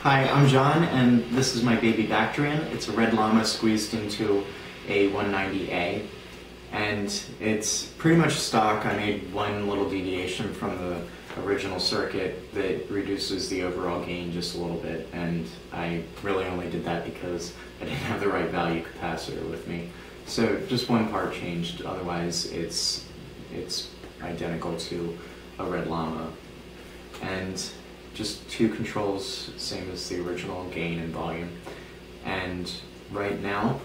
Hi, I'm John, and this is my Baby Bactrian. It's a Red Llama squeezed into a 190A, and it's pretty much stock. I made one little deviation from the original circuit that reduces the overall gain just a little bit, and I really only did that because I didn't have the right value capacitor with me. So just one part changed, otherwise it's identical to a Red Llama. And just two controls, same as the original, gain and volume. And right now,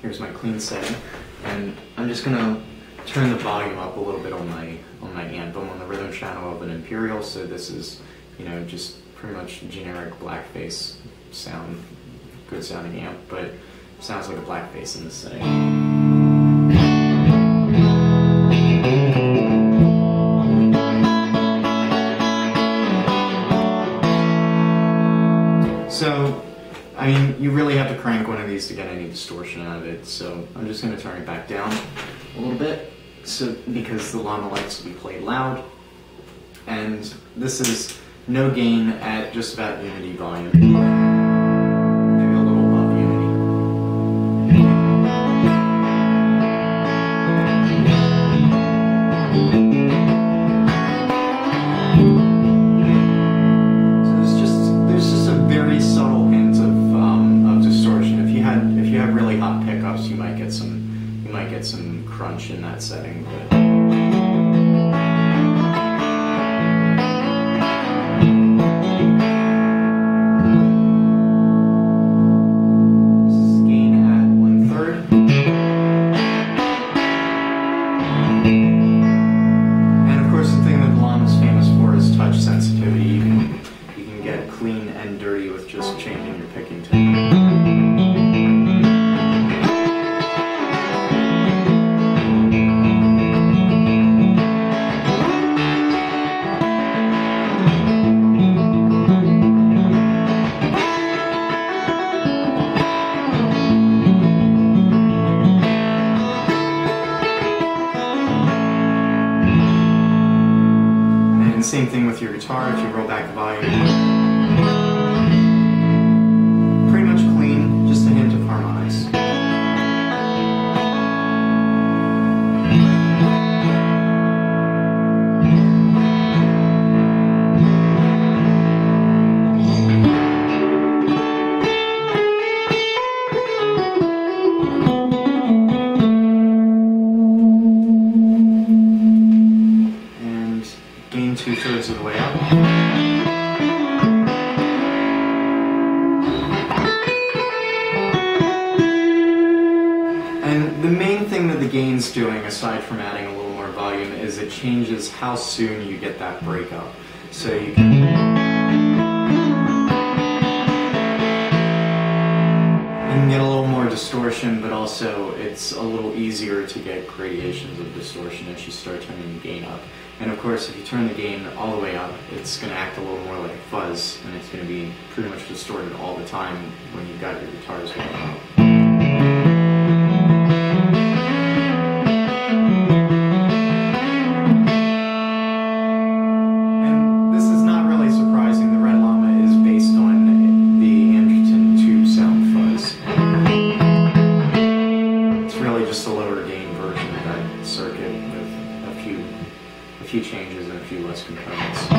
here's my clean setting, and I'm just gonna turn the volume up a little bit on my amp. I'm on the rhythm channel of an Imperial, so this is, you know, just pretty much generic blackface sound, good sounding amp, but sounds like a blackface in this setting. So, I mean, you really have to crank one of these to get any distortion out of it, so I'm just going to turn it back down a little bit, so because the Llama likes to be played loud. And this is no gain at just about unity volume. Maybe a little above unity. There's just a very subtle hint of distortion. If you have really hot pickups, you might get some crunch in that setting. But gain at 1/3. And of course, the thing that the Llama's famous for is touch sensitivity. You can get clean and dirty with just changing your picking tone. Same thing with your guitar. If you roll back the volume, pretty much clean, just a hint of harmonics. Gain 2/3 of the way up. And the main thing that the gain's doing, aside from adding a little more volume, is it changes how soon you get that breakup. So you can get a little more distortion, but also it's a little easier to get gradations of distortion as you start turning the gain up. And of course, if you turn the gain all the way up, it's going to act a little more like a fuzz, and it's going to be pretty much distorted all the time when you've got your guitars going up. And this is not really surprising. The Red Llama is based on the Anderton tube sound fuzz. It's really just a lower gain version of that circuit with a few changes and a few less components.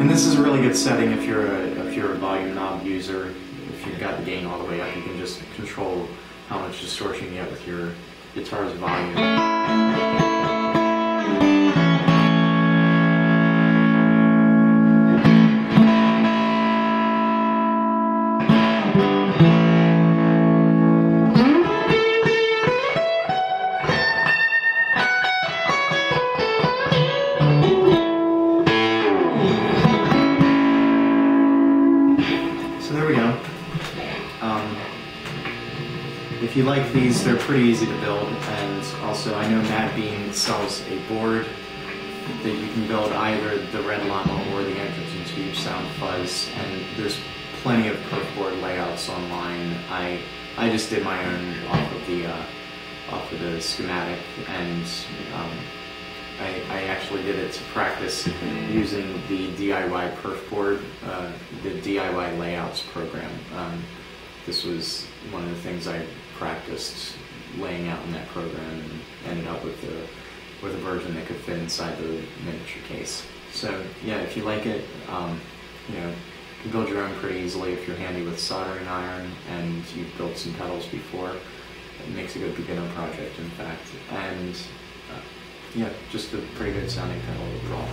And this is a really good setting if you're a volume knob user. If you've got the gain all the way up, you can just control how much distortion you get with your guitar's volume. There we go. If you like these, they're pretty easy to build, and also I know Matt Bean sells a board that you can build either the Red Llama or the Anderton Tube Sound Fuzz, and there's plenty of perf board layouts online. I just did my own off of the schematic, and I actually did it to practice using the DIY perf board, the DIY layouts program. This was one of the things I practiced laying out in that program, and ended up with a version that could fit inside the miniature case. So yeah, if you like it, you know, you can build your own pretty easily if you're handy with soldering iron and you've built some pedals before. It makes a good beginner project, in fact, and yeah, just a pretty good sounding pedal overall.